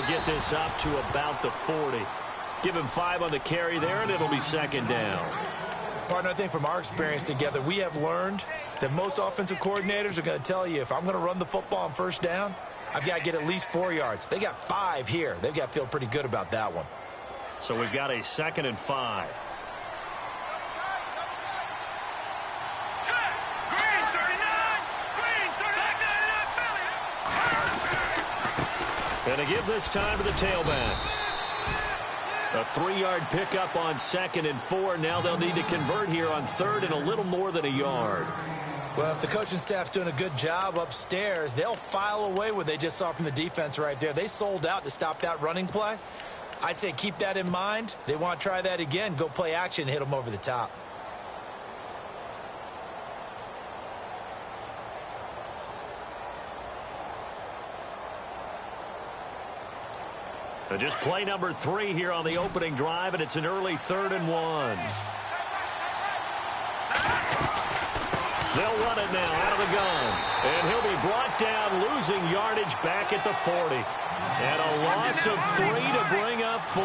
he'll get this up to about the 40. Give him 5 on the carry there, and it'll be second down. Partner, I think from our experience together, we have learned that most offensive coordinators are going to tell you, if I'm going to run the football on first down, I've got to get at least 4 yards. They got 5 here. They've got to feel pretty good about that one. So we've got a 2nd and 5. And to give this time to the tailback. A 3-yard pickup on 2nd and 4. Now they'll need to convert here on 3rd and a little more than a yard. Well, if the coaching staff's doing a good job upstairs, they'll file away what they just saw from the defense right there. They sold out to stop that running play. I'd say keep that in mind. They want to try that again. Go play action, hit them over the top. Just play number 3 here on the opening drive, and it's an early 3rd and 1. They'll run it now out of the gun. And he'll be brought down, losing yardage back at the 40. And a loss of 3 to bring up 4.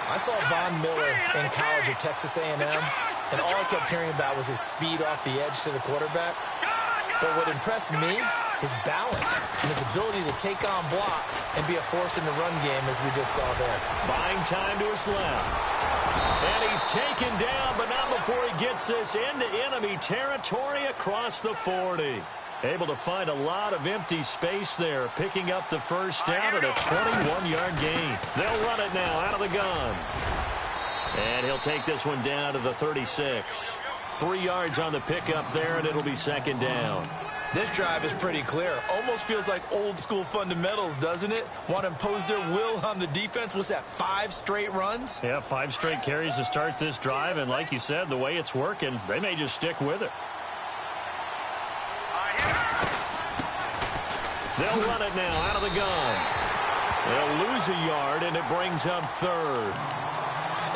I saw Von Miller in college at Texas A&M, and all I kept hearing about was his speed off the edge to the quarterback. But what impressed me, his balance and his ability to take on blocks and be a force in the run game, as we just saw there. Buying time to his left. And he's taken down, but not before he gets this into enemy territory across the 40. Able to find a lot of empty space there, picking up the first down at a 21-yard gain. They'll run it now out of the gun. And he'll take this one down to the 36. 3 yards on the pickup there, and it'll be second down. This drive is pretty clear. Almost feels like old-school fundamentals, doesn't it? Want to impose their will on the defense. Was that 5 straight runs? Yeah, 5 straight carries to start this drive, and like you said, the way it's working, they may just stick with it. They'll run it now out of the gun. They'll lose a yard, and it brings up 3rd.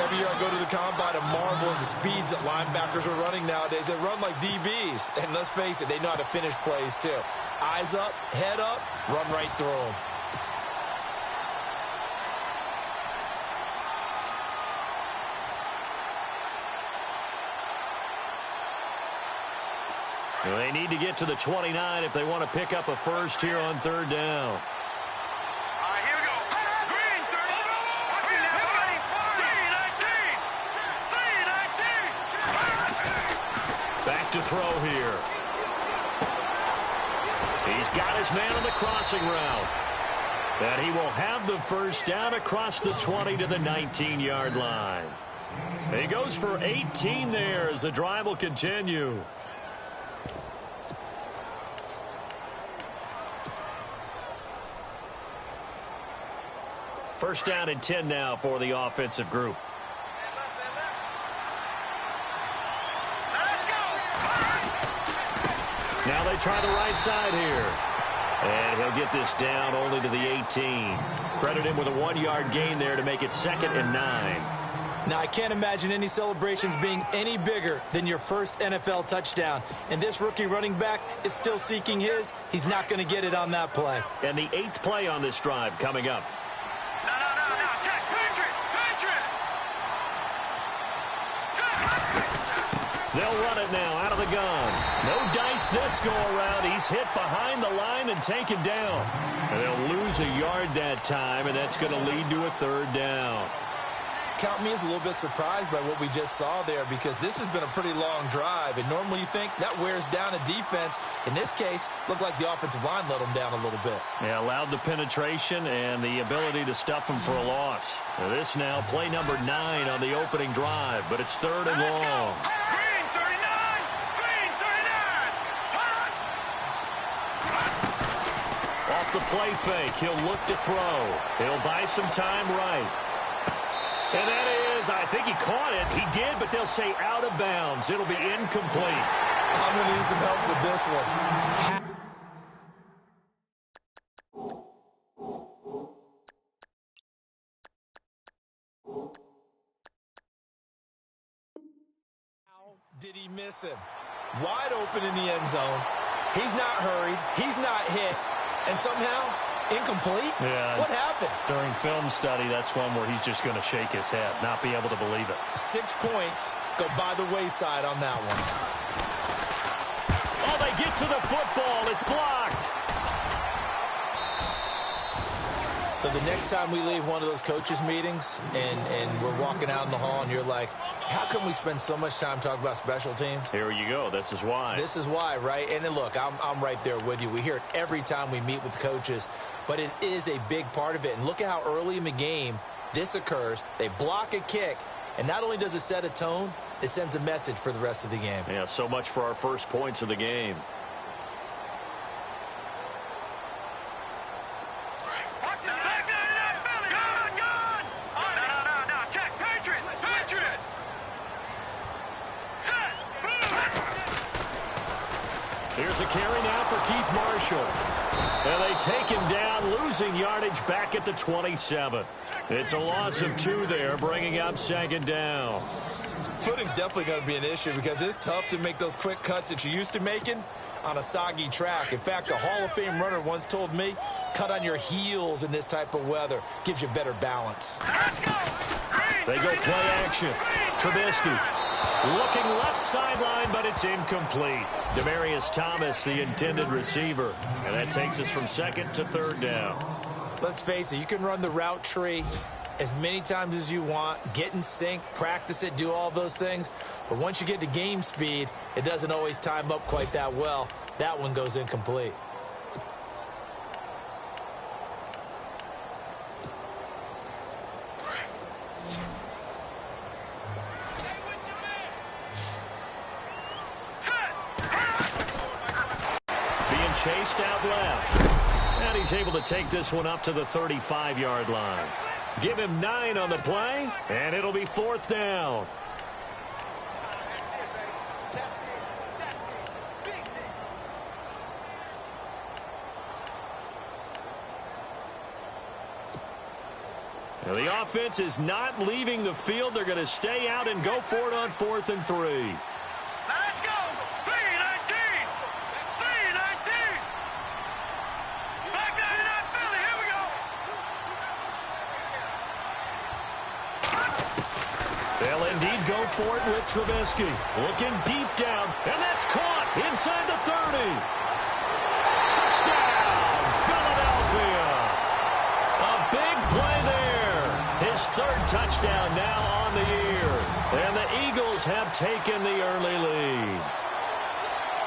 Every year I go to the combine and marvel at the speeds that linebackers are running nowadays. They run like DBs. And let's face it, they know how to finish plays too. Eyes up, head up, run right through them. Well, they need to get to the 29 if they want to pick up a first here on 3rd down. To throw here. He's got his man on the crossing route. And he will have the first down across the 20 to the 19-yard line. He goes for 18 there as the drive will continue. First down and 10 now for the offensive group. Now they try the right side here. And he'll get this down only to the 18. Credit him with a 1-yard gain there to make it 2nd and 9. Now, I can't imagine any celebrations being any bigger than your first NFL touchdown. And this rookie running back is still seeking his. He's not going to get it on that play. And the 8th play on this drive coming up. They'll run it now out of the gun. No dice this go-around. He's hit behind the line and taken down. And they'll lose a yard that time, and that's going to lead to a 3rd down. Count me as a little bit surprised by what we just saw there, because this has been a pretty long drive, and normally you think that wears down a defense. In this case, looked like the offensive line let them down a little bit. Yeah, allowed the penetration and the ability to stuff them for a loss. This now play number 9 on the opening drive, but it's 3rd and long. Off the play fake, he'll look to throw. He'll buy some time right. And that is, I think he caught it. He did, but they'll say out of bounds. It'll be incomplete. I'm going to need some help with this one. How did he miss him? Wide open in the end zone. He's not hurried. He's not hit. And somehow, Incomplete? Yeah. What happened? During film study, that's one where he's just going to shake his head, not be able to believe it. 6 points go by the wayside on that one. Oh, they get to the football. It's blocked. So the next time we leave one of those coaches' meetings and we're walking out in the hall and you're like, how come we spend so much time talking about special teams? Here you go. This is why. This is why, right? And then look, I'm right there with you. We hear it every time we meet with coaches, but it is a big part of it. And look at how early in the game this occurs. They block a kick, and not only does it set a tone, it sends a message for the rest of the game. Yeah, so much for our first points of the game. Here's a carry now for Keith Marshall. And they take him down, losing yardage back at the 27. It's a loss of 2 there, bringing up 2nd down. Footing's definitely going to be an issue because it's tough to make those quick cuts that you're used to making on a soggy track. In fact, a Hall of Fame runner once told me, cut on your heels in this type of weather. Gives you better balance. They go play action. Trubisky looking left sideline, but it's incomplete. Demaryius Thomas, the intended receiver. And that takes us from 2nd to 3rd down. Let's face it, you can run the route tree as many times as you want, get in sync, practice it, do all those things. But once you get to game speed, it doesn't always time up quite that well. That one goes incomplete. Being chased out left. And he's able to take this one up to the 35-yard line. Give him 9 on the play, and it'll be 4th down. Now the offense is not leaving the field. They're going to stay out and go for it on 4th and 3. Let's go! 3-19! 3-19! Back 99 Philly, here we go! They'll indeed go for it with Trubisky. Looking deep down, and that's caught inside the 30. Touchdown, Philadelphia. A big play there. His 3rd touchdown now on the year. And the Eagles have taken the early lead.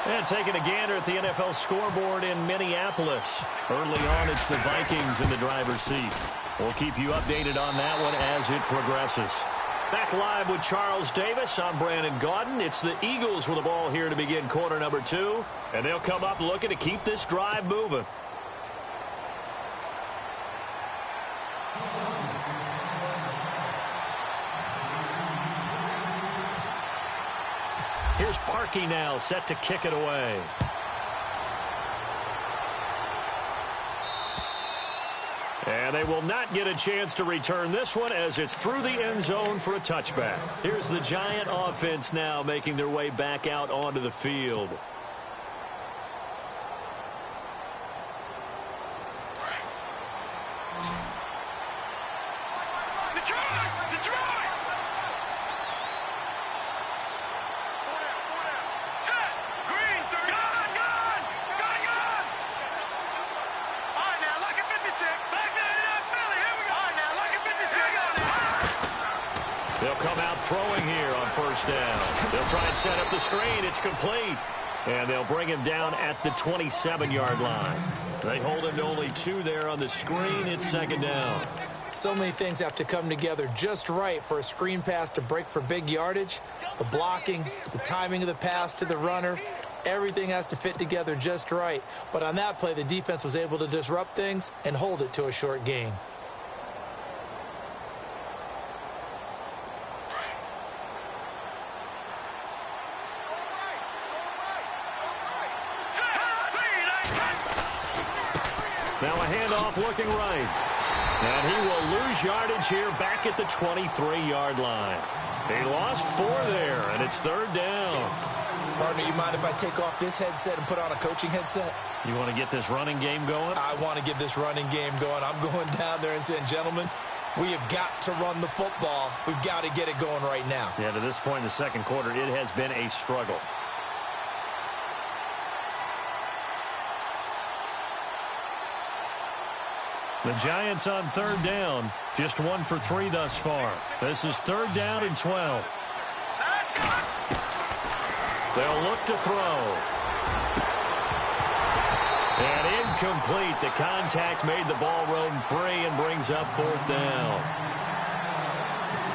And taking a gander at the NFL scoreboard in Minneapolis. Early on, it's the Vikings in the driver's seat. We'll keep you updated on that one as it progresses. Back live with Charles Davis. I'm Brandon Gaudin. It's the Eagles with the ball here to begin quarter number 2. And they'll come up looking to keep this drive moving. Here's Parkey now, set to kick it away. And they will not get a chance to return this one as it's through the end zone for a touchback. Here's the Giant offense now making their way back out onto the field. They'll come out throwing here on 1st down. They'll try and set up the screen. It's complete. And they'll bring him down at the 27-yard line. They hold him to only 2 there on the screen. It's 2nd down. So many things have to come together just right for a screen pass to break for big yardage. The blocking, the timing of the pass to the runner, everything has to fit together just right. But on that play, the defense was able to disrupt things and hold it to a short gain. Now a handoff looking right. And he will lose yardage here back at the 23-yard line. He lost 4 there, and it's 3rd down. Partner, you mind if I take off this headset and put on a coaching headset? You want to get this running game going? I want to get this running game going. I'm going down there and saying, gentlemen, we have got to run the football. We've got to get it going right now. Yeah, to this point in the second quarter, it has been a struggle. The Giants on third down, just 1 for 3 thus far. This is third down and 12. They'll look to throw. And incomplete. The contact made the ball roam free and brings up fourth down.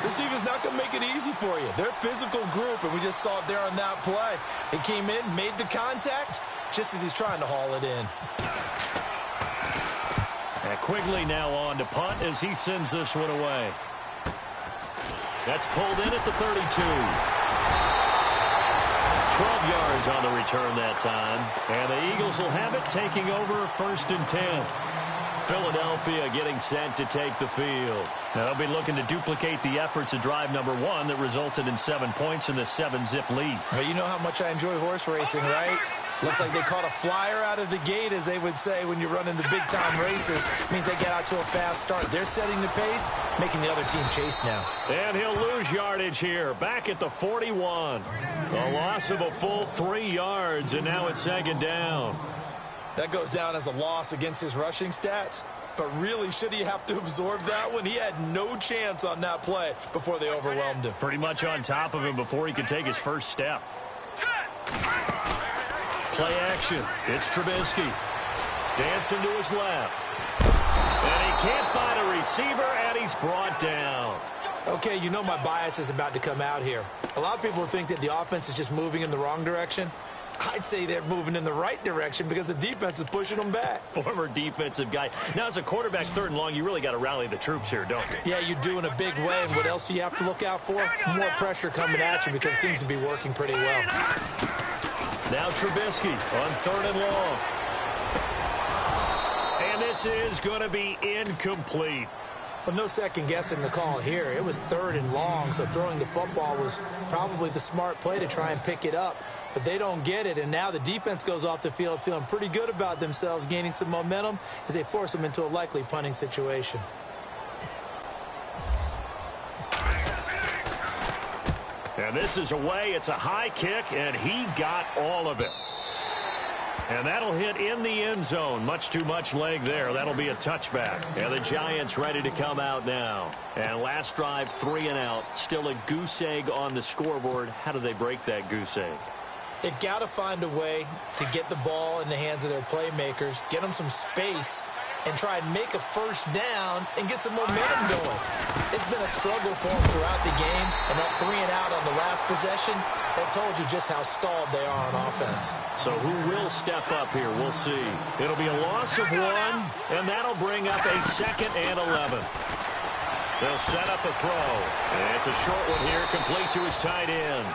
This defense not going to make it easy for you. They're a physical group, and we just saw it there on that play. It came in, made the contact, just as he's trying to haul it in. And Quigley now on to punt as he sends this one away. That's pulled in at the 32. 12 yards on the return that time. And the Eagles will have it, taking over first and 10. Philadelphia getting set to take the field. Now they'll be looking to duplicate the efforts of drive number 1 that resulted in 7 points in the 7-zip lead. Well, you know how much I enjoy horse racing, right? Looks like they caught a flyer out of the gate, as they would say when you're running the big-time races. Means they get out to a fast start. They're setting the pace, making the other team chase now. And he'll lose yardage here, back at the 41. A loss of a full 3 yards, and now it's second down. That goes down as a loss against his rushing stats. But really, should he have to absorb that one? He had no chance on that play before they overwhelmed him. Pretty much on top of him before he could take his first step. Play action. It's Trubisky. Dancing to his left. And he can't find a receiver, and he's brought down. Okay, you know my bias is about to come out here. A lot of people think that the offense is just moving in the wrong direction. I'd say they're moving in the right direction because the defense is pushing them back. Former defensive guy. Now, as a quarterback, third and long, you really got to rally the troops here, don't you? Yeah, you do in a big way. And what else do you have to look out for? More pressure coming at you because it seems to be working pretty well. Now Trubisky on third and long. And this is going to be incomplete. Well, no second guessing the call here. It was third and long, so throwing the football was probably the smart play to try and pick it up. But they don't get it, and now the defense goes off the field feeling pretty good about themselves, gaining some momentum as they force them into a likely punting situation. And this is away. It's a high kick, and he got all of it. And that'll hit in the end zone. Much too much leg there. That'll be a touchback. And the Giants ready to come out now. And last drive, 3 and out. Still a goose egg on the scoreboard. How do they break that goose egg? They've got to find a way to get the ball in the hands of their playmakers, get them some space, and try and make a first down and get some momentum going. It's been a struggle for them throughout the game, and that 3 and out on the last possession, that told you just how stalled they are on offense. So who will step up here? We'll see. It'll be a loss of 1, and that'll bring up a 2nd and 11. They'll set up a throw. And it's a short one here, complete to his tight end.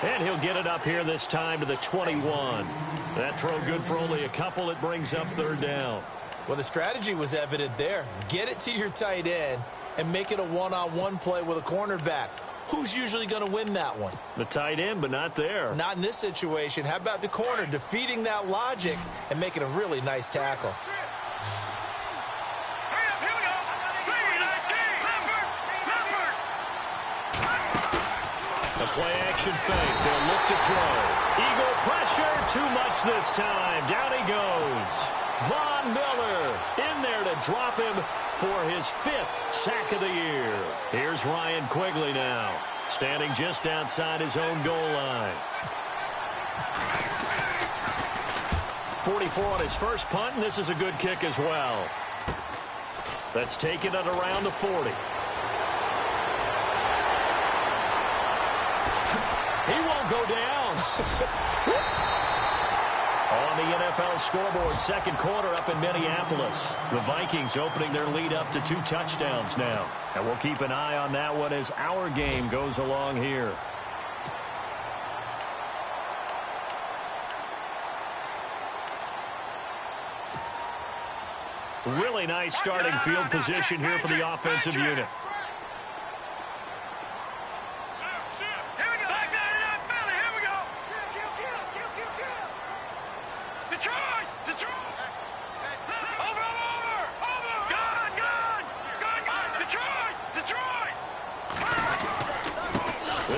And he'll get it up here this time to the 21. That throw good for only a couple. It brings up third down. Well, the strategy was evident there. Get it to your tight end and make it a one-on-one play with a cornerback. Who's usually going to win that one? The tight end, but not there. Not in this situation. How about the corner defeating that logic and making a really nice tackle? A play-action fake. They'll look to throw. Eagle pressure. Too much this time. Down he goes. Von Miller in there to drop him for his 5th sack of the year. Here's Ryan Quigley now, standing just outside his own goal line. 44 on his first punt, and this is a good kick as well. That's taken at around the 40. He won't go down. On the NFL scoreboard, second quarter up in Minneapolis. The Vikings opening their lead up to 2 touchdowns now. And we'll keep an eye on that one as our game goes along here. Really nice starting field position here for the offensive unit.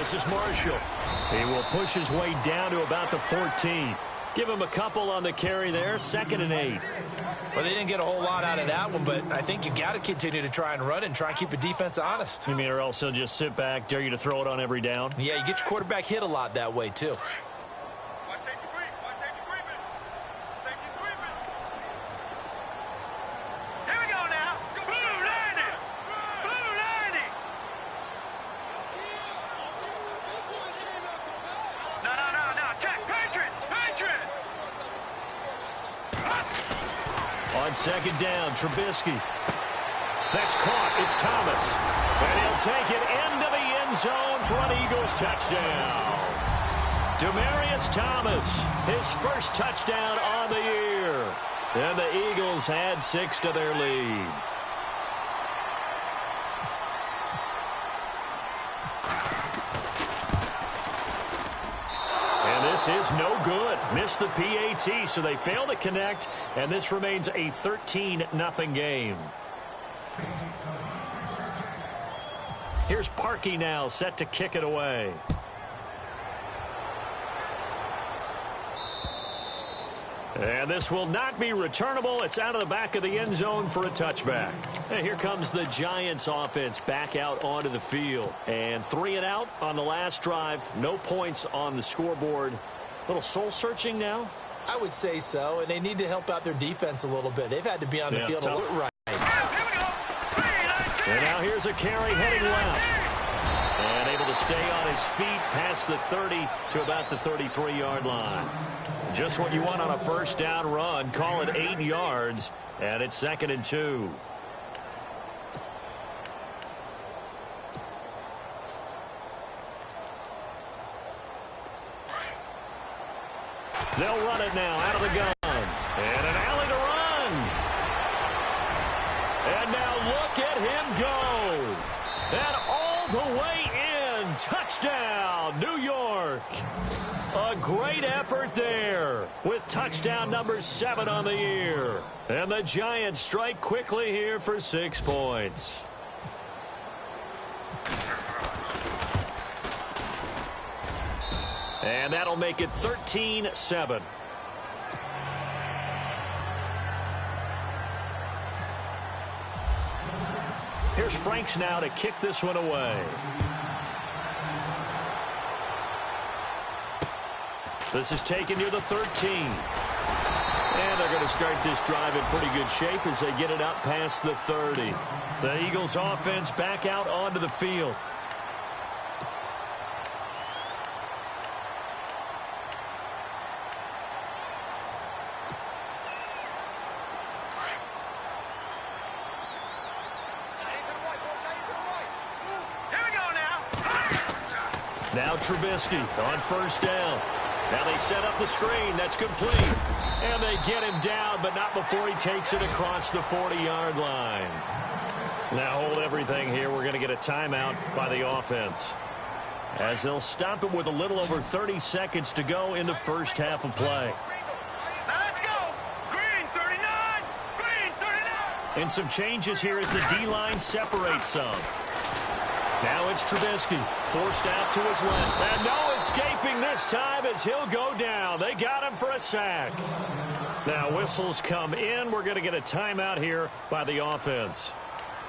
This is Marshall. He will push his way down to about the 14. Give him a couple on the carry there, 2nd and 8. Well, they didn't get a whole lot out of that one, but I think you got to continue to try and run and try and keep the defense honest. You mean, or else he'll just sit back, dare you to throw it on every down? Yeah, you get your quarterback hit a lot that way, too. Watch safety creep. Watch safety creeping. Safety's creeping. Here we go now. Blue 90. Blue 90. No. Check. Patriot. On 2nd down, Trubisky. That's caught. It's Thomas. And he'll take it into the end zone for an Eagles touchdown. Demaryius Thomas, his first touchdown on the year. And the Eagles add 6 to their lead. This is no good. Missed the PAT, so they fail to connect, and this remains a 13-0 game. Here's Parkey now, set to kick it away. And this will not be returnable. It's out of the back of the end zone for a touchback. And here comes the Giants offense back out onto the field. And 3 and out on the last drive. No points on the scoreboard. A little soul-searching now? I would say so, and they need to help out their defense a little bit. They've had to be on the field a little right. And now here's a carry heading left. And able to stay on his feet past the 30 to about the 33-yard line. Just what you want on a first down run. Call it 8 yards, and it's 2nd and 2. They'll run it now out of the gun. And an alley to run. And now look at him go. And all the way in. Touchdown, New York. A great effort there with touchdown number 7 on the year. And the Giants strike quickly here for 6 points. And that'll make it 13-7. Here's Franks now to kick this one away. This is taken near the 13. And they're going to start this drive in pretty good shape as they get it up past the 30. The Eagles offense back out onto the field. Now Trubisky on first down. Now they set up the screen. That's complete. And they get him down, but not before he takes it across the 40-yard line. Now hold everything here. We're going to get a timeout by the offense, as they'll stop it with a little over 30 seconds to go in the first half of play. Let's go. Green 39. Green 39. And some changes here as the D-line separates some. Now it's Trubisky, forced out to his left. And no escaping this time as he'll go down. They got him for a sack. Now whistles come in. We're going to get a timeout here by the offense,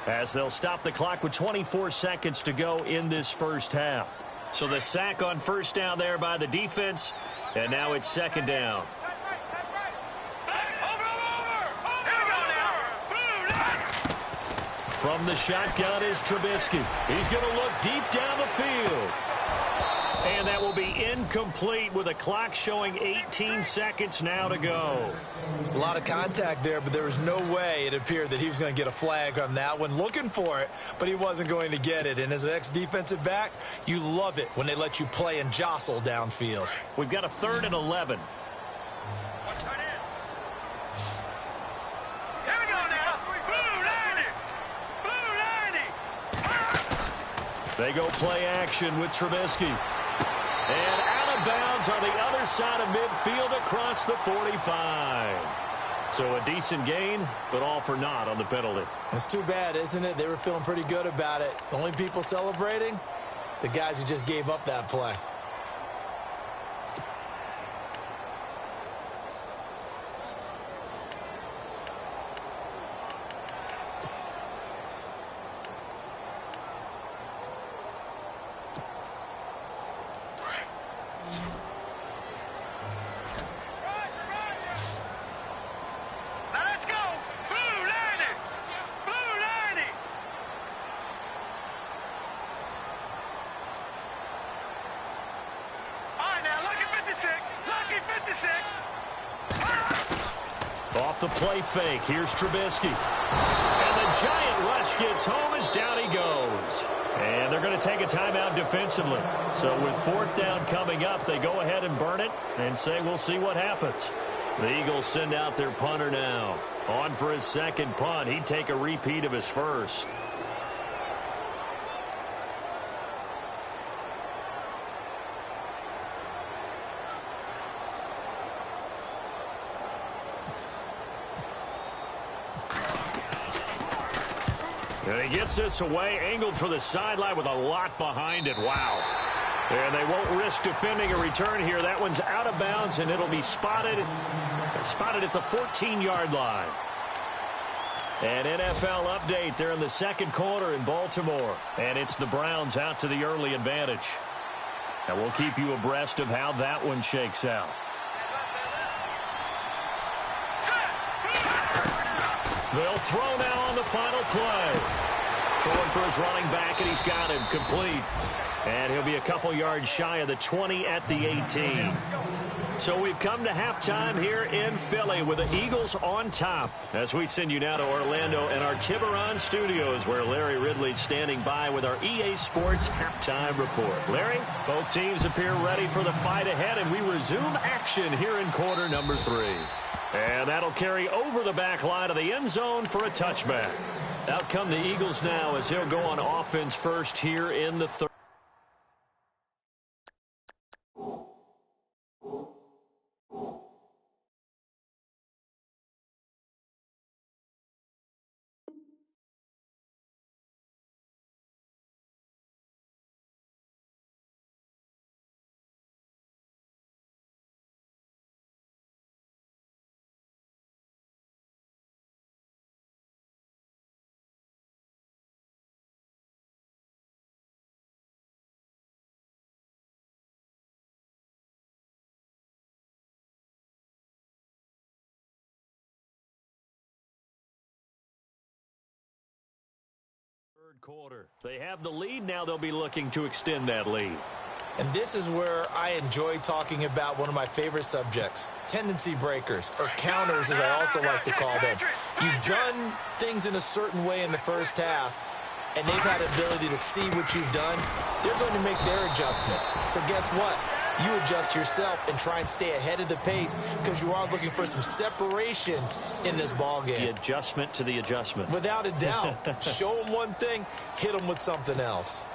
as they'll stop the clock with 24 seconds to go in this first half. So the sack on first down there by the defense, and now it's 2nd down. From the shotgun is Trubisky. He's going to look deep down the field. And that will be incomplete with a clock showing 18 seconds now to go. A lot of contact there, but there was no way it appeared that he was going to get a flag on that one. Looking for it, but he wasn't going to get it. And as an ex-defensive back, you love it when they let you play and jostle downfield. We've got a 3rd and 11. They go play action with Trubisky. And out of bounds on the other side of midfield across the 45. So a decent gain, but all for naught on the penalty. It's too bad, isn't it? They were feeling pretty good about it. The only people celebrating, the guys who just gave up that play. Off the play fake, here's Trubisky. And the giant rush gets home as down he goes. And they're going to take a timeout defensively. So with fourth down coming up, they go ahead and burn it and say we'll see what happens. The Eagles send out their punter now. On for his second punt. He'd take a repeat of his first. And he gets this away, angled for the sideline with a lot behind it. Wow. And they won't risk defending a return here. That one's out of bounds, and it'll be spotted at the 14-yard line. An NFL update there in the second quarter in Baltimore. And it's the Browns out to the early advantage. And we'll keep you abreast of how that one shakes out. They'll throw now on the final play. Throwing for his running back, and he's got him complete. And he'll be a couple yards shy of the 20 at the 18. So we've come to halftime here in Philly with the Eagles on top. As we send you now to Orlando and our Tiburon studios, where Larry Ridley's standing by with our EA Sports halftime report. Larry, both teams appear ready for the fight ahead, and we resume action here in quarter number 3. And that'll carry over the back line of the end zone for a touchback. Out come the Eagles now as he'll go on offense first here in the third. Third quarter. They have the lead. Now they'll be looking to extend that lead. And this is where I enjoy talking about one of my favorite subjects, tendency breakers, or counters as I also like to call them. You've done things in a certain way in the first half, and they've had the ability to see what you've done. They're going to make their adjustments. So guess what? You adjust yourself and try and stay ahead of the pace because you are looking for some separation in this ball game. The adjustment to the adjustment. Without a doubt. Show them one thing, hit them with something else.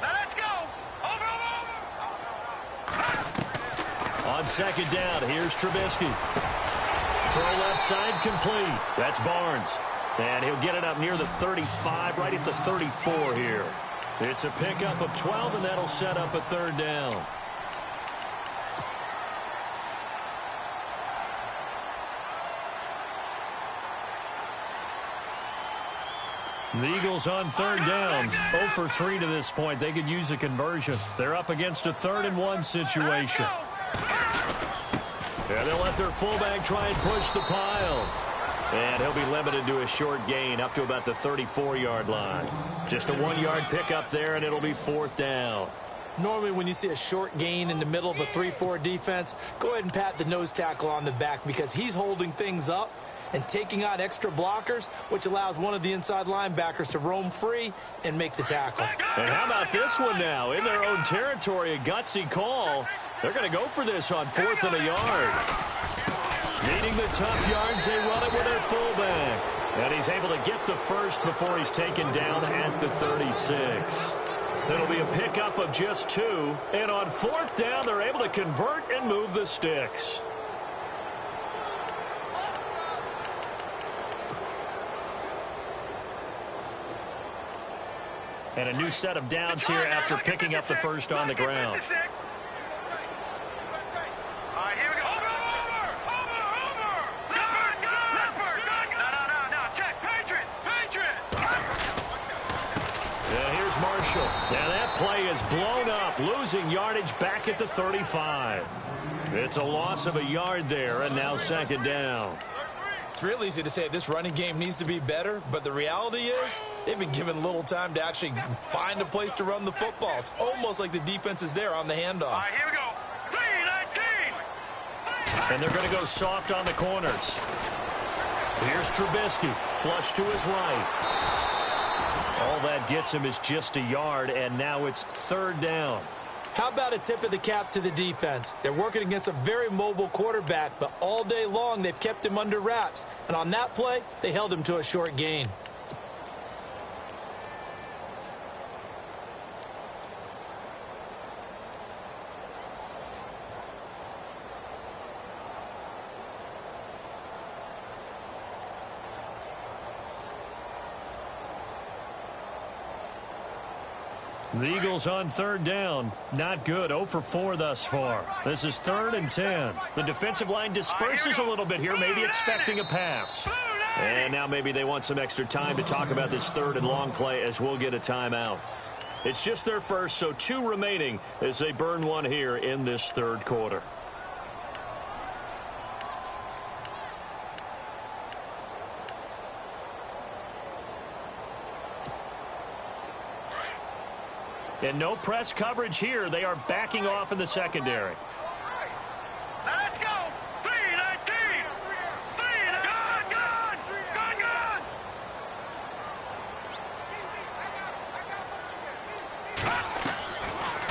Let's go. Over. On second down, here's Trubisky. Throw left side complete. That's Barnes. And he'll get it up near the 35, right at the 34 here. It's a pickup of 12, and that'll set up a third down. The Eagles on third down. 0 for 3 to this point. They could use a conversion. They're up against a 3rd-and-1 situation. And they'll let their fullback try and push the pile. And he'll be limited to a short gain up to about the 34-yard line. Just a 1-yard pickup there, and it'll be 4th down. Normally when you see a short gain in the middle of a 3-4 defense, go ahead and pat the nose tackle on the back because he's holding things up and taking out extra blockers, which allows one of the inside linebackers to roam free and make the tackle. And how about this one now? In their own territory, a gutsy call. They're going to go for this on 4th and a yard. Needing the tough yards, they run it with their fullback. And he's able to get the first before he's taken down at the 36. It'll be a pickup of just 2. And on 4th down, they're able to convert and move the sticks. And a new set of downs here after picking up the first on the ground. Marshall. Now that play is blown up, losing yardage back at the 35. It's a loss of a yard there, and now second down. It's real easy to say this running game needs to be better, but the reality is they've been given little time to actually find a place to run the football. It's almost like the defense is there on the handoff. All right, here we go. 3-19. And they're going to go soft on the corners. Here's Trubisky, flush to his right. All that gets him is just a yard, and now it's third down. How about a tip of the cap to the defense? They're working against a very mobile quarterback, but all day long they've kept him under wraps. And on that play, they held him to a short gain. The Eagles on third down. Not good. 0 for 4 thus far. This is 3rd and 10. The defensive line disperses a little bit here, maybe expecting a pass. And now maybe they want some extra time to talk about this 3rd and long play as we'll get a timeout. It's just their first, so 2 remaining as they burn one here in this 3rd quarter. And no press coverage here. They are backing off in the secondary. Now let's go. 3-19. 3-19. Gone.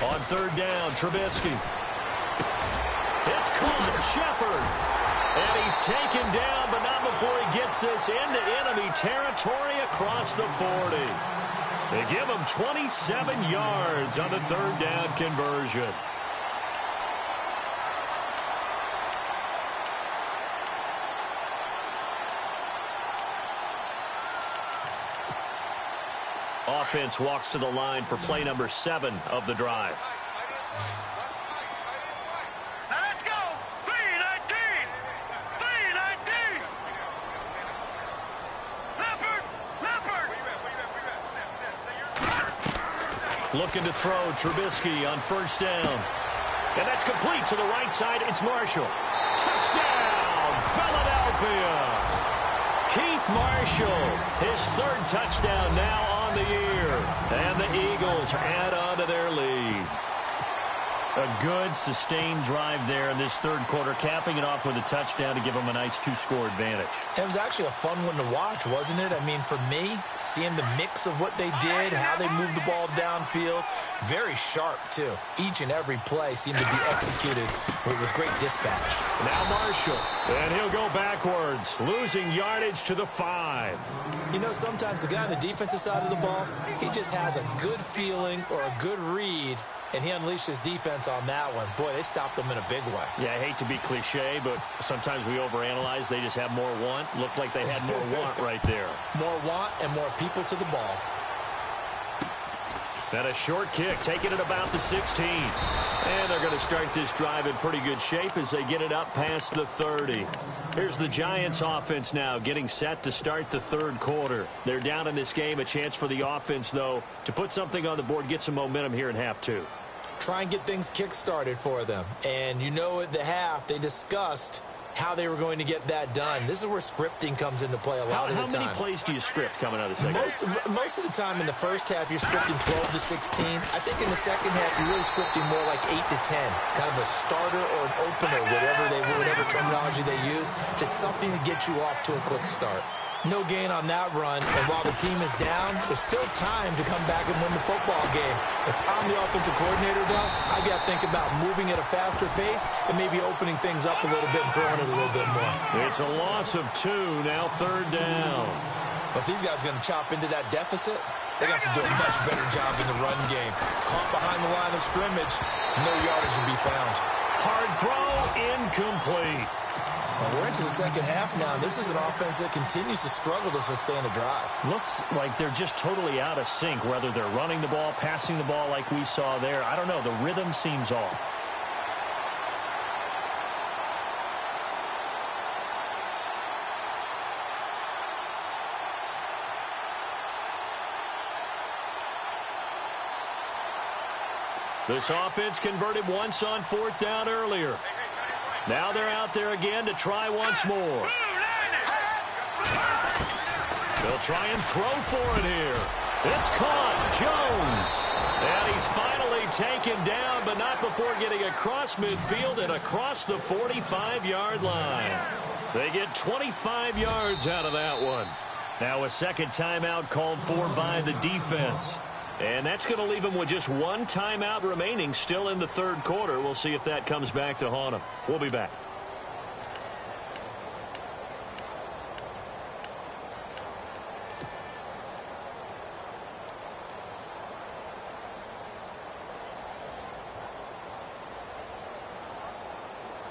On third down, Trubisky. It's caught, Shepard. And he's taken down, but not before he gets this into enemy territory across the 40. They give him 27 yards on the third down conversion. Offense walks to the line for play number 7 of the drive. Now let's go. 3-19. 3-19. Leopard. Looking to throw, Trubisky on first down. And that's complete to the right side. It's Marshall. Touchdown, Philadelphia. Keith Marshall, his 3rd touchdown now on the year. And the Eagles add on to their lead. A good, sustained drive there in this 3rd quarter, capping it off with a touchdown to give them a nice 2-score advantage. It was actually a fun one to watch, wasn't it? I mean, for me, seeing the mix of what they did, how they moved the ball downfield, very sharp, too. Each and every play seemed to be executed with great dispatch. Now Marshall, and he'll go backwards, losing yardage to the 5. You know, sometimes the guy on the defensive side of the ball, he just has a good feeling or a good read, and he unleashed his defense on that one. Boy, they stopped them in a big way. Yeah, I hate to be cliche, but sometimes we overanalyze. They just have more want. Looked like they had more want right there. More want and more people to the ball. And a short kick, taking it about the 16. And they're going to start this drive in pretty good shape as they get it up past the 30. Here's the Giants offense now getting set to start the 3rd quarter. They're down in this game. A chance for the offense, though, to put something on the board, get some momentum here in half 2. Try and get things kick-started for them. And you know at the half, they discussed how they were going to get that done. This is where scripting comes into play a lot of the time. How many plays do you script coming out of the second half? Most of the time in the first half, you're scripting 12 to 16. I think in the second half, you're really scripting more like 8 to 10. Kind of a starter or an opener, whatever terminology they use. Just something to get you off to a quick start. No gain on that run, and while the team is down, there's still time to come back and win the football game. If I'm the offensive coordinator, though, I've got to think about moving at a faster pace and maybe opening things up a little bit and throwing it a little bit more. It's a loss of 2, now 3rd down. But these guys are going to chop into that deficit. They got to do a much better job in the run game. Caught behind the line of scrimmage, no yardage to be found. Hard throw, incomplete. And we're into the second half now, and this is an offense that continues to struggle to sustain a drive. Looks like they're just totally out of sync, whether they're running the ball, passing the ball like we saw there. I don't know. The rhythm seems off. This offense converted once on fourth down earlier. Now they're out there again to try once more. They'll try and throw for it here. It's caught. Jones. And he's finally taken down, but not before getting across midfield and across the 45-yard line. They get 25 yards out of that one. Now a second timeout called for by the defense. And that's going to leave them with just one timeout remaining still in the third quarter. We'll see if that comes back to haunt them. We'll be back.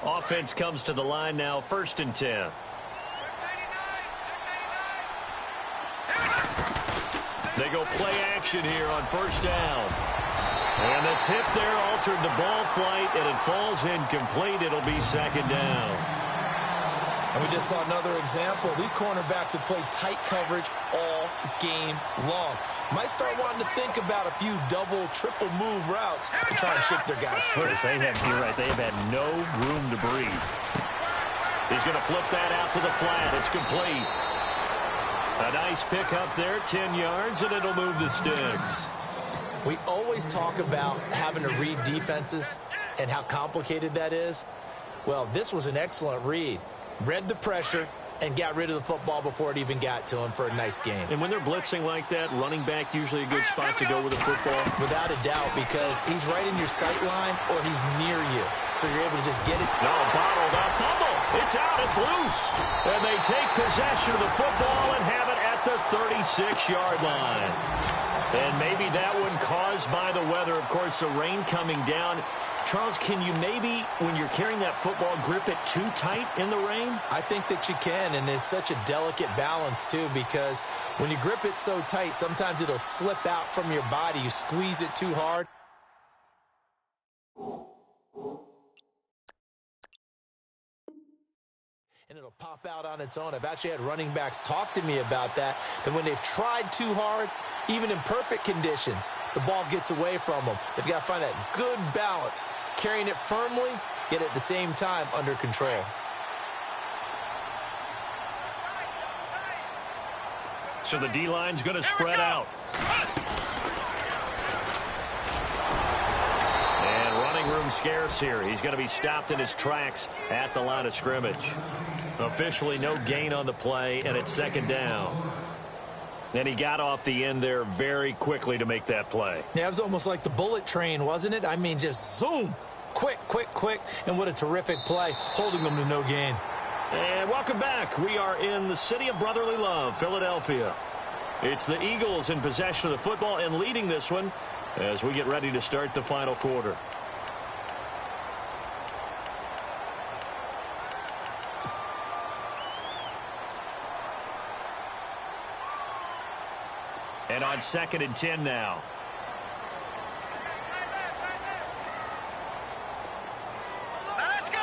Offense comes to the line now, 1st and 10. They go play action here on first down. And the tip there altered the ball flight, and it falls incomplete. It'll be second down. And we just saw another example. These cornerbacks have played tight coverage all game long. Might start wanting to think about a few double, triple move routes to try and shake their guys free. You're right. They have had no room to breathe. He's going to flip that out to the flat. It's complete. A nice pick up there, 10 yards, and it'll move the sticks. We always talk about having to read defenses and how complicated that is. Well, this was an excellent read. Read the pressure and got rid of the football before it even got to him for a nice game. And when they're blitzing like that, running back usually a good spot to go with the football? Without a doubt, because he's right in your sight line or he's near you. So you're able to just get it. No, bottled up. Fumble. It's out. It's loose. And they take possession of the football and have it at the 36-yard line. And maybe that one caused by the weather. Of course, the rain coming down. Charles, can you maybe, when you're carrying that football, grip it too tight in the rain? I think that you can, and it's such a delicate balance, too, because when you grip it so tight, sometimes it'll slip out from your body. You squeeze it too hard. And it'll pop out on its own. I've actually had running backs talk to me about that when they've tried too hard, even in perfect conditions, the ball gets away from them. They've got to find that good balance, carrying it firmly, yet at the same time under control. So the D-line's going to spread out. And running room scarce here. He's going to be stopped in his tracks at the line of scrimmage. Officially no gain on the play, and it's second down. And he got off the end there very quickly to make that play. Yeah, it was almost like the bullet train, wasn't it? I mean, just zoom. Quick, quick, quick. And what a terrific play, holding them to no gain. And welcome back. We are in the city of brotherly love, Philadelphia. It's the Eagles in possession of the football and leading this one as we get ready to start the final quarter. And on 2nd and 10 now. Let's go!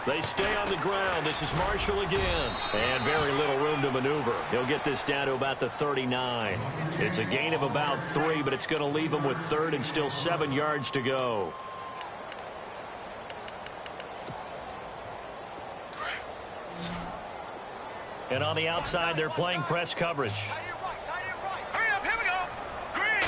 They stay on the ground. This is Marshall again. And very little room to maneuver. He'll get this down to about the 39. It's a gain of about 3, but it's going to leave him with 3rd and still 7 yards to go. And on the outside, they're playing press coverage. Hurry up, here we go! Green!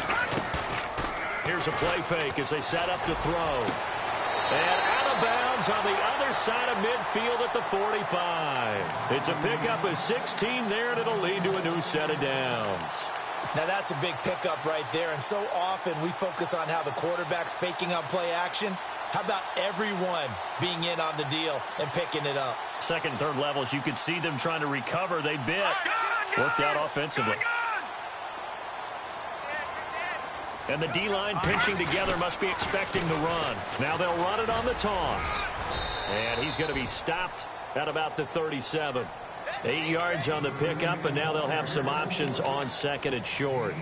Here's a play fake as they set up to throw. And out of bounds on the other side of midfield at the 45. It's a pickup of 16 there, and it'll lead to a new set of downs. Now, that's a big pickup right there, and so often we focus on how the quarterback's faking on play action. How about everyone being in on the deal and picking it up? Second, third levels, you could see them trying to recover. They bit. Worked out offensively. And the D-line pinching together must be expecting the run. Now they'll run it on the toss. And he's going to be stopped at about the 37. 8 yards on the pickup, and now they'll have some options on second and short.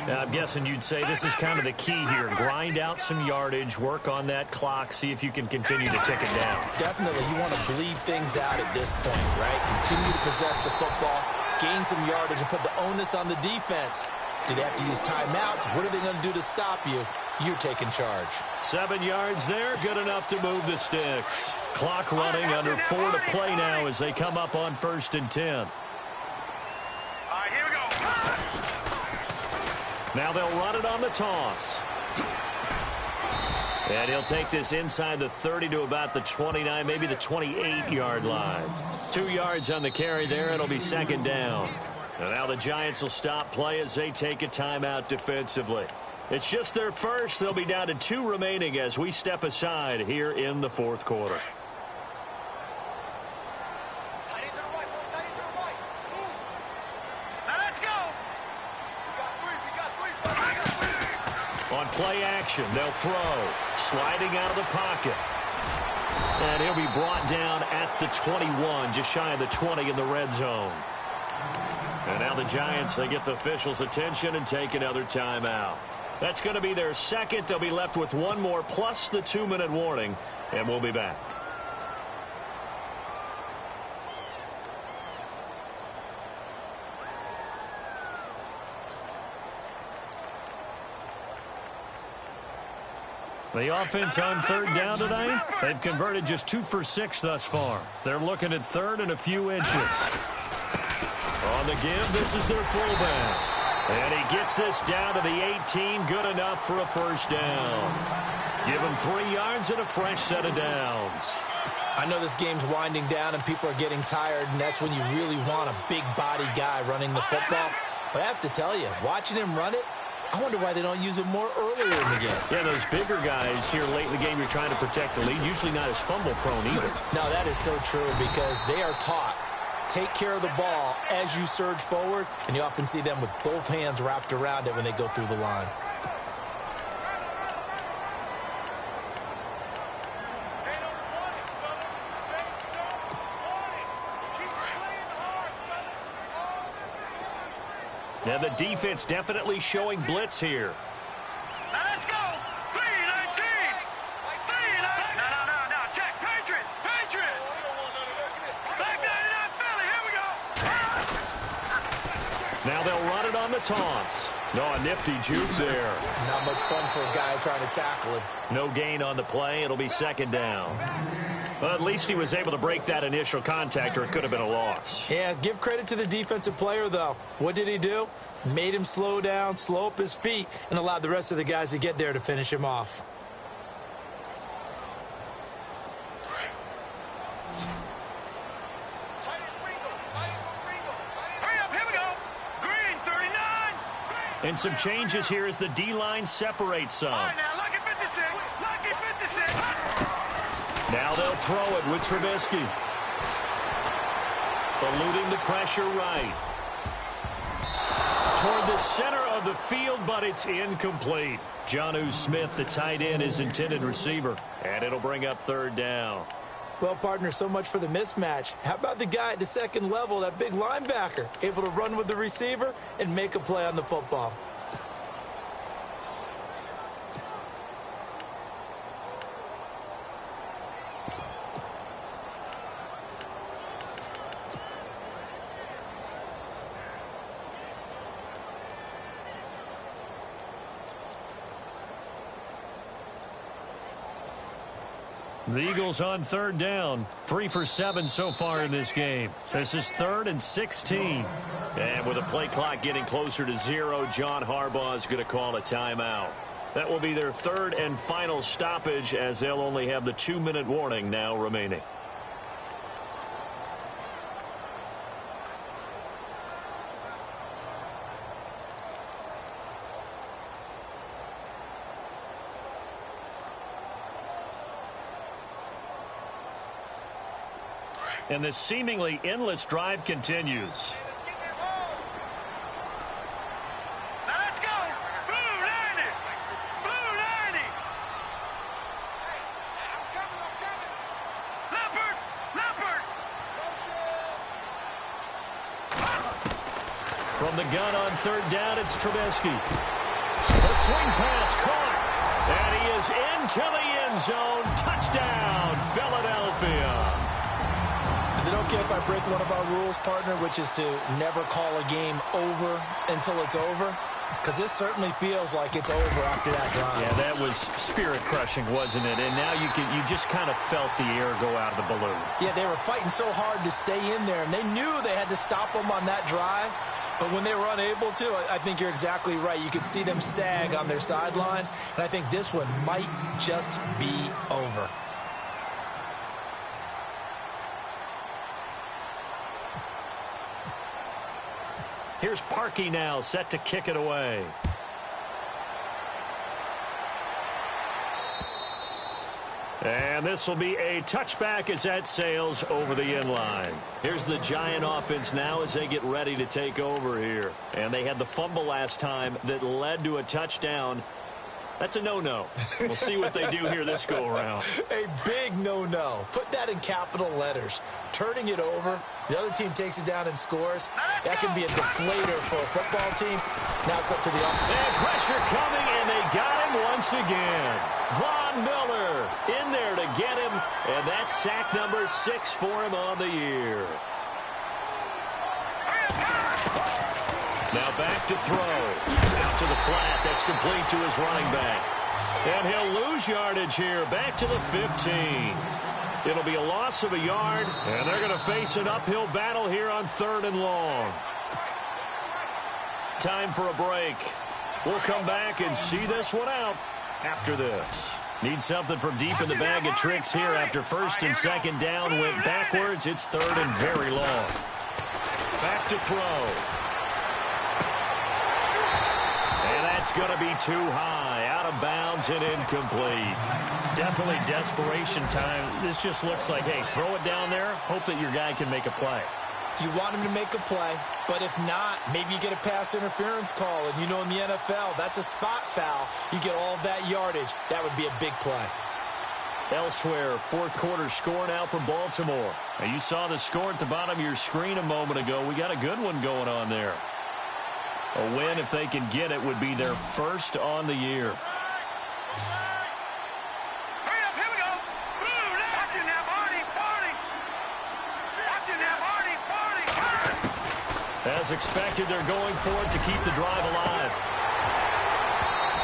Now, I'm guessing you'd say this is kind of the key here. Grind out some yardage, work on that clock, see if you can continue to tick it down. Definitely, you want to bleed things out at this point, right? Continue to possess the football, gain some yardage, and put the onus on the defense. Do they have to use timeouts? What are they going to do to stop you? You're taking charge. 7 yards there, good enough to move the sticks. Clock running, under 4 to play now as they come up on 1st and 10. All right, here we go. Now they'll run it on the toss. And he'll take this inside the 30 to about the 29, maybe the 28-yard line. 2 yards on the carry there. It'll be 2nd down. And now the Giants will stop play as they take a timeout defensively. It's just their first. They'll be down to 2 remaining as we step aside here in the 4th quarter. On play action, they'll throw. Sliding out of the pocket. And he'll be brought down at the 21, just shy of the 20 in the red zone. And now the Giants, they get the officials' attention and take another timeout. That's going to be their second. They'll be left with 1 more plus the 2-minute warning, and we'll be back. The offense on 3rd down tonight, they've converted just 2 for 6 thus far. They're looking at 3rd and a few inches. On the give, this is their fullback. And he gets this down to the 18, good enough for a 1st down. Give him 3 yards and a fresh set of downs. I know this game's winding down and people are getting tired, and that's when you really want a big body guy running the football. But I have to tell you, watching him run it, I wonder why they don't use him more earlier in the game. Yeah, those bigger guys here late in the game, you're trying to protect the lead, usually not as fumble-prone either. No, that is so true because they are taught. Take care of the ball as you surge forward, and you often see them with both hands wrapped around it when they go through the line. Yeah, the defense definitely showing blitz here. Now let's go. 3-19. 3-19. No. Check. Patriot. Back down in Philly. Here we go. Now they'll run it on the toss. No, a nifty juke there. Not much fun for a guy trying to tackle him. No gain on the play. It'll be 2nd down. Well, at least he was able to break that initial contact, or it could have been a loss. Yeah, give credit to the defensive player, though. What did he do? Made him slow down, slow up his feet, and allowed the rest of the guys to get there to finish him off. Hurry up. Here we go. Green, 39. And some changes here as the D-line separates some. All right, now, lucky 56. Lucky 56. Now they'll throw it with Trubisky. Eluding the pressure right. Toward the center of the field, but it's incomplete. Jonnu Smith, the tight end, is intended receiver. And it'll bring up 3rd down. Well, partner, so much for the mismatch. How about the guy at the 2nd level, that big linebacker, able to run with the receiver and make a play on the football? The Eagles on 3rd down. 3 for 7 so far in this game. This is 3rd and 16. And with the play clock getting closer to 0, John Harbaugh is going to call a timeout. That will be their 3rd and final stoppage as they'll only have the 2-minute warning now remaining. And this seemingly endless drive continues. Now let's go. Blue 90. Blue 90. From the gun on third down, it's Trubisky. The swing pass caught. And he is into the end zone. Touchdown, Philadelphia. Is it okay if I break one of our rules, partner, which is to never call a game over until it's over? Because this certainly feels like it's over after that drive. Yeah, that was spirit-crushing, wasn't it? And now you just kind of felt the air go out of the balloon. Yeah, they were fighting so hard to stay in there, and they knew they had to stop them on that drive. But when they were unable to, I think you're exactly right. You could see them sag on their sideline, and I think this one might just be over. Here's Parkey now, set to kick it away. And this will be a touchback as that sails over the end line. Here's the Giant offense now as they get ready to take over here. And they had the fumble last time that led to a touchdown. That's a no-no. We'll see what they do here this go-around. A big no-no. Put that in capital letters. Turning it over, the other team takes it down and scores. That can be a deflator for a football team. Now it's up to the offense. And pressure coming, and they got him once again. Von Miller in there to get him, and that's sack number 6 for him on the year. Now back to throw. Out to the flat. That's complete to his running back. And he'll lose yardage here. Back to the 15. It'll be a loss of a yard, and they're going to face an uphill battle here on 3rd and long. Time for a break. We'll come back and see this one out after this. Need something from deep in the bag of tricks here after 1st and 2nd down went backwards. It's 3rd and very long. Back to throw. It's going to be too high, out of bounds and incomplete. Definitely desperation time. This just looks like, hey, throw it down there, hope that your guy can make a play. You want him to make a play, but if not, maybe you get a pass interference call. And you know in the NFL, that's a spot foul. You get all of that yardage. That would be a big play. Elsewhere, 4th quarter score now for Baltimore. Now, you saw the score at the bottom of your screen a moment ago. We got a good one going on there. A win, if they can get it, would be their 1st on the year. Hurry up, here we go. Watching that party. Watching that party. As expected, they're going for it to keep the drive alive.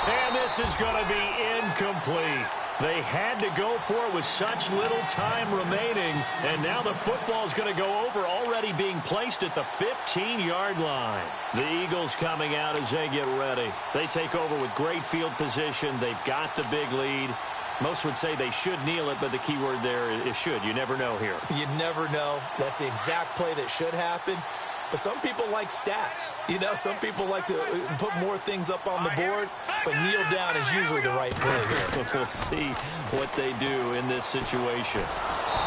And this is going to be incomplete. They had to go for it with such little time remaining, and now the football is going to go over, already being placed at the 15-yard line. The Eagles coming out as they get ready. They take over with great field position. They've got the big lead. Most would say they should kneel it, but the key word there is should. You never know here. You never know. That's the exact play that should happen. But some people like stats. You know, some people like to put more things up on the board, but kneel down is usually the right play here. We'll see what they do in this situation.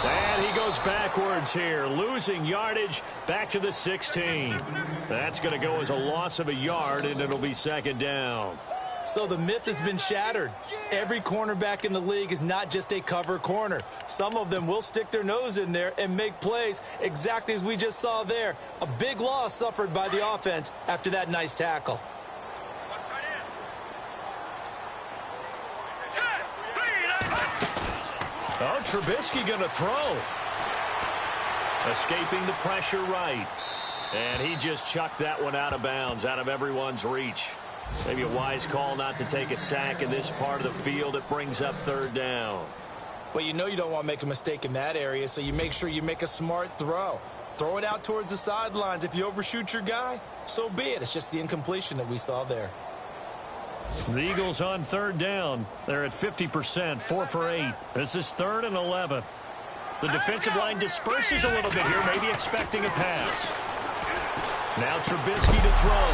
And he goes backwards here, losing yardage back to the 16. That's going to go as a loss of a yard, and it'll be 2nd down. So the myth has been shattered. Every cornerback in the league is not just a cover corner. Some of them will stick their nose in there and make plays exactly as we just saw there. A big loss suffered by the offense after that nice tackle. Oh, Trubisky going to throw. Escaping the pressure right. And he just chucked that one out of bounds, out of everyone's reach. Maybe a wise call not to take a sack in this part of the field. It brings up 3rd down. Well, you know you don't want to make a mistake in that area, so you make sure you make a smart throw. Throw it out towards the sidelines. If you overshoot your guy, so be it. It's just the incompletion that we saw there. The Eagles on 3rd down. They're at 50%, 4 for 8. This is 3rd and 11. The defensive line disperses a little bit here, maybe expecting a pass. Now Trubisky to throw,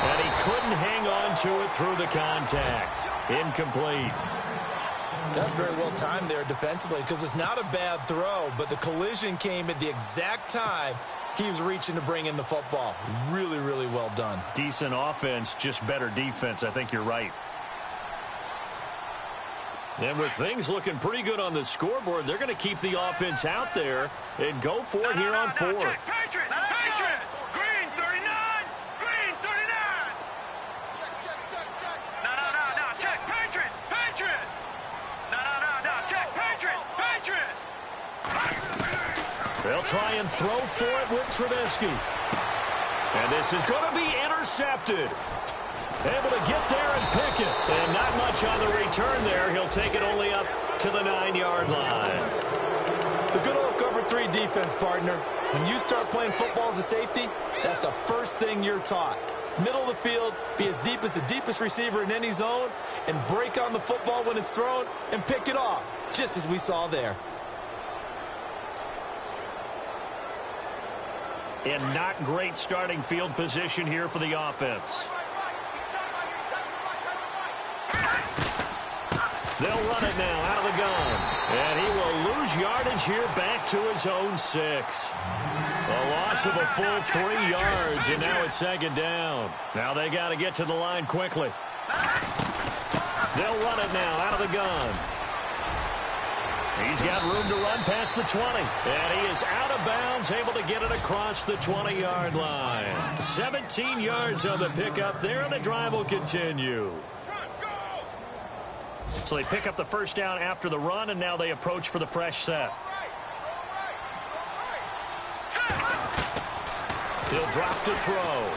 and he couldn't hang on to it through the contact. Incomplete. That's very well timed there defensively because it's not a bad throw, but the collision came at the exact time he was reaching to bring in the football. Really, really well done. Decent offense, just better defense. I think you're right. And with things looking pretty good on the scoreboard, they're going to keep the offense out there and go for it here on 4th. Patriot! Green 39! Green 39! They'll try and throw for it with Trubisky. And this is going to be intercepted. Able to get there and pick it. And not much on the return there. He'll take it only up to the 9-yard line. The good old cover 3 defense, partner. When you start playing football as a safety, that's the first thing you're taught. Middle of the field, be as deep as the deepest receiver in any zone, and break on the football when it's thrown and pick it off, just as we saw there. And not great starting field position here for the offense. They'll run it now out of the gun. And he will lose yardage here back to his own 6. A loss of a full 3 yards, and now it's 2nd down. Now they got to get to the line quickly. They'll run it now out of the gun. He's got room to run past the 20. And he is out of bounds, able to get it across the 20-yard line. 17 yards on the pickup there, and the drive will continue. So they pick up the first down after the run, and now they approach for the fresh set. He'll drop to throw.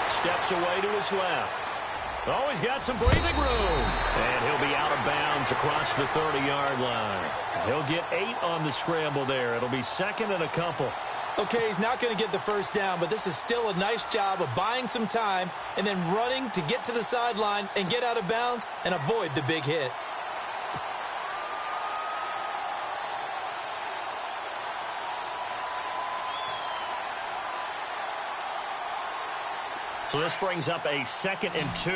Steps away to his left. Oh, he's got some breathing room. And he'll be out of bounds across the 30-yard line. He'll get 8 on the scramble there. It'll be 2nd and a couple. Okay, he's not going to get the first down, but this is still a nice job of buying some time and then running to get to the sideline and get out of bounds and avoid the big hit. So this brings up a 2nd and 2.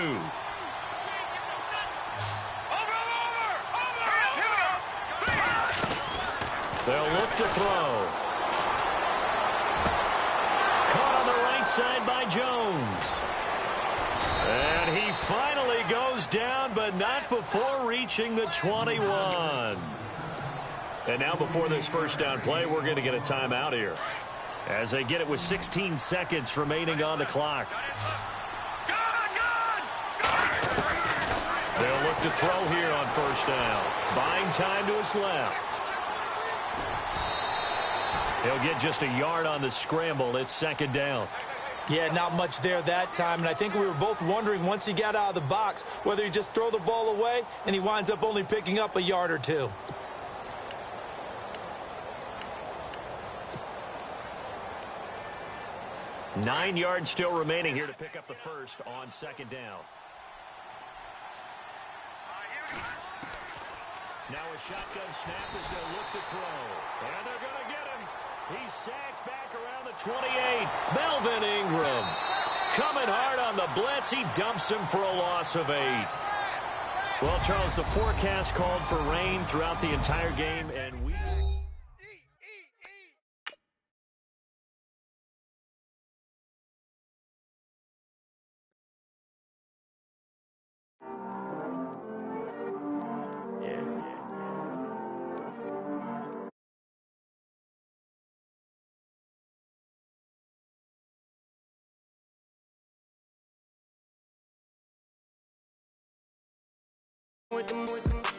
They'll look to throw. Caught on the right side by Jones. And he finally goes down, but not before reaching the 21. And now before this first down play, we're going to get a timeout here, as they get it with 16 seconds remaining on the clock. They'll look to throw here on first down. Buying time to his left. He'll get just a yard on the scramble. It's 2nd down. Yeah, not much there that time, and I think we were both wondering once he got out of the box whether he just throw the ball away, and he winds up only picking up a yard or 2. Nine yards still remaining here to pick up the first on 2nd down. Now a shotgun snap as they look to throw. And they're going to get him. He's sacked back around the 28. Melvin Ingram coming hard on the blitz. He dumps him for a loss of 8. Well, Charles, the forecast called for rain throughout the entire game, and we... With them.